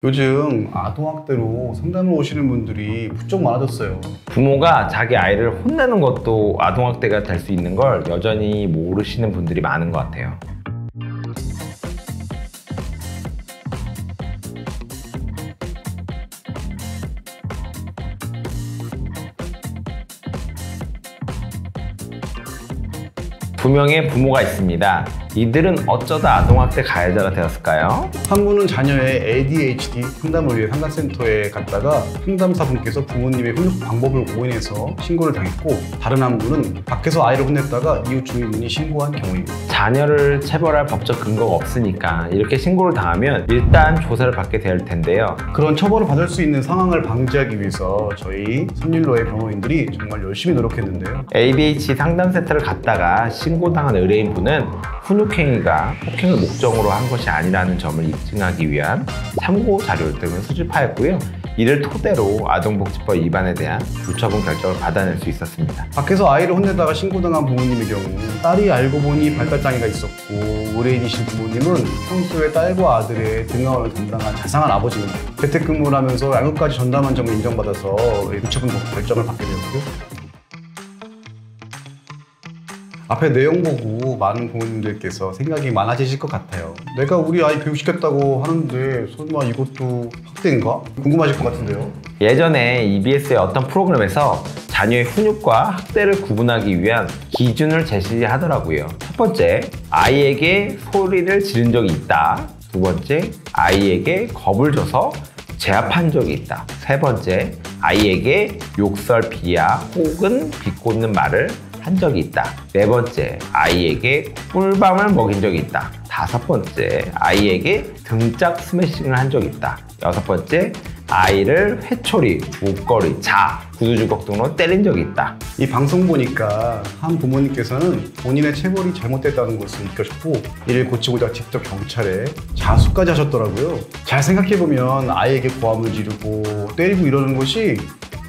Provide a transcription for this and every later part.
요즘 아동학대로 상담을 오시는 분들이 부쩍 많아졌어요. 부모가 자기 아이를 혼내는 것도 아동학대가 될 수 있는 걸 여전히 모르시는 분들이 많은 것 같아요. 두 명의 부모가 있습니다. 이들은 어쩌다 아동학대 가해자가 되었을까요? 한 분은 자녀의 ADHD 상담을 위해 상담센터에 갔다가 상담사분께서 부모님의 훈육 방법을 오인해서 신고를 당했고, 다른 한 분은 밖에서 아이를 혼냈다가 이웃 주민분이 신고한 경우입니다. 자녀를 체벌할 법적 근거가 없으니까 이렇게 신고를 당하면 일단 조사를 받게 될 텐데요. 그런 처벌을 받을 수 있는 상황을 방지하기 위해서 저희 선율로의 변호인들이 정말 열심히 노력했는데요. ADHD 상담센터를 갔다가 신고당한 의뢰인분은 훈육행위가 폭행을 목적으로 한 것이 아니라는 점을 입증하기 위한 참고 자료 등을 수집하였고요. 이를 토대로 아동복지법 위반에 대한 불처분 결정을 받아낼 수 있었습니다. 밖에서 아이를 혼내다가 신고당한 부모님의 경우 딸이 알고 보니 발달장애가 있었고, 의뢰인이신 부모님은 평소에 딸과 아들의 등하원을 담당한 자상한 아버지입니다. 재택근무를 하면서 양육까지 전담한 점을 인정받아서 불처분 결정을 받게 되었고요. 앞에 내용 보고 많은 부모님들께서 생각이 많아지실 것 같아요. 내가 우리 아이 교육시켰다고 하는데 설마 이것도 학대인가? 궁금하실 것 같은데요. 예전에 EBS의 어떤 프로그램에서 자녀의 훈육과 학대를 구분하기 위한 기준을 제시하더라고요. 첫 번째, 아이에게 소리를 지른 적이 있다. 두 번째, 아이에게 겁을 줘서 제압한 적이 있다. 세 번째, 아이에게 욕설, 비하 혹은 비꼬는 말을 한 적이 있다. 네 번째, 아이에게 꿀밤을 먹인 적이 있다. 다섯 번째, 아이에게 등짝 스매싱을 한 적이 있다. 여섯 번째, 아이를 회초리, 목걸이, 구두 주걱 등으로 때린 적이 있다. 이 방송 보니까 한 부모님께서는 본인의 체벌이 잘못됐다는 것을 느끼셨고, 이를 고치고자 직접 경찰에 자수까지 하셨더라고요. 잘 생각해보면 아이에게 고함을 지르고 때리고 이러는 것이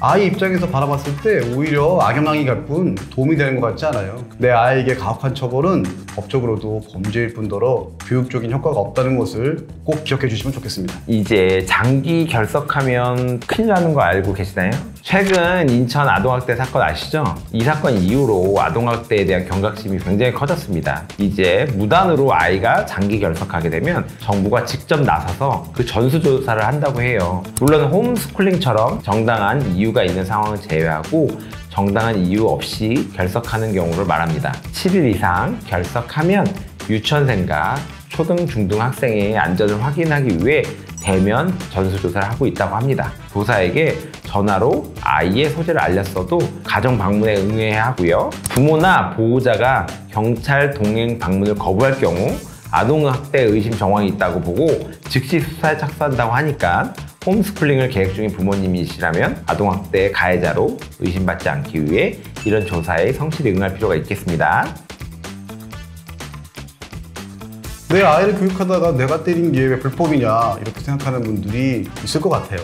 아이 입장에서 바라봤을 때 오히려 악영향이 갈 뿐 도움이 되는 것 같지 않아요. 내 아이에게 가혹한 처벌은 법적으로도 범죄일 뿐더러 교육적인 효과가 없다는 것을 꼭 기억해 주시면 좋겠습니다. 이제 장기 결석하면 큰일 나는 거 알고 계시나요? 최근 인천 아동학대 사건 아시죠? 이 사건 이후로 아동학대에 대한 경각심이 굉장히 커졌습니다. 이제 무단으로 아이가 장기 결석하게 되면 정부가 직접 나서서 그 전수조사를 한다고 해요. 물론 홈스쿨링처럼 정당한 이유가 있는 상황을 제외하고 정당한 이유 없이 결석하는 경우를 말합니다. 7일 이상 결석하면 유치원생과 초등, 중등 학생의 안전을 확인하기 위해 대면 전수조사를 하고 있다고 합니다. 교사에게 전화로 아이의 소재를 알렸어도 가정 방문에 응해야 하고요. 부모나 보호자가 경찰 동행 방문을 거부할 경우 아동학대 의심 정황이 있다고 보고 즉시 수사에 착수한다고 하니까 홈스쿨링을 계획 중인 부모님이시라면 아동학대 가해자로 의심받지 않기 위해 이런 조사에 성실히 응할 필요가 있겠습니다. 내 아이를 교육하다가 내가 때린 게 왜 불법이냐 이렇게 생각하는 분들이 있을 것 같아요.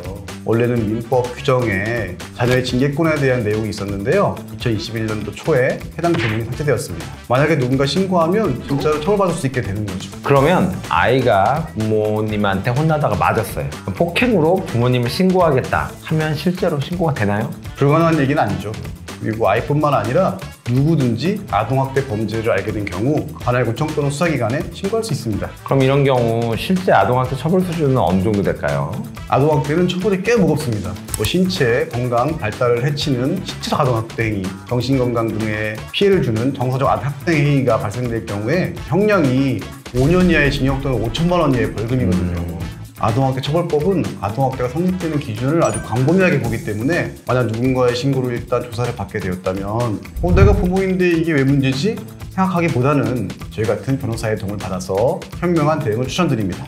원래는 민법 규정에 자녀의 징계권에 대한 내용이 있었는데요. 2021년도 초에 해당 조문이 삭제되었습니다. 만약에 누군가 신고하면 진짜로 처벌받을 수 있게 되는 거죠. 그러면 아이가 부모님한테 혼나다가 맞았어요. 폭행으로 부모님을 신고하겠다 하면 실제로 신고가 되나요? 불가능한 얘기는 아니죠. 그리고 아이뿐만 아니라 누구든지 아동학대 범죄를 알게 된 경우 관할구청 또는 수사기관에 신고할 수 있습니다. 그럼 이런 경우 실제 아동학대 처벌 수준은 어느 정도 될까요? 아동학대는 처벌이 꽤 무겁습니다. 신체 건강 발달을 해치는 신체적 아동학대 행위, 정신건강 등에 피해를 주는 정서적 학대 행위가 발생될 경우에 형량이 5년 이하의 징역 또는 5천만 원 이하의 벌금이거든요. 아동학대 처벌법은 아동학대가 성립되는 기준을 아주 광범위하게 보기 때문에 만약 누군가의 신고로 일단 조사를 받게 되었다면 내가 부모인데 이게 왜 문제지? 생각하기보다는 저희 같은 변호사의 도움을 받아서 현명한 대응을 추천드립니다.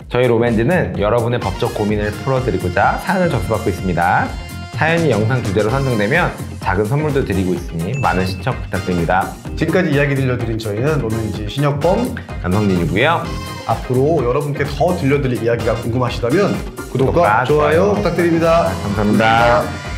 저희 로맨즈는 여러분의 법적 고민을 풀어드리고자 사연을 접수받고 있습니다. 사연이 영상 주제로 선정되면 작은 선물도 드리고 있으니 많은 시청 부탁드립니다. 지금까지 이야기 들려드린 저희는 로맨즈 신혁범 남성진이고요. 앞으로 여러분께 더 들려드릴 이야기가 궁금하시다면 구독과 좋아요 부탁드립니다. 감사합니다.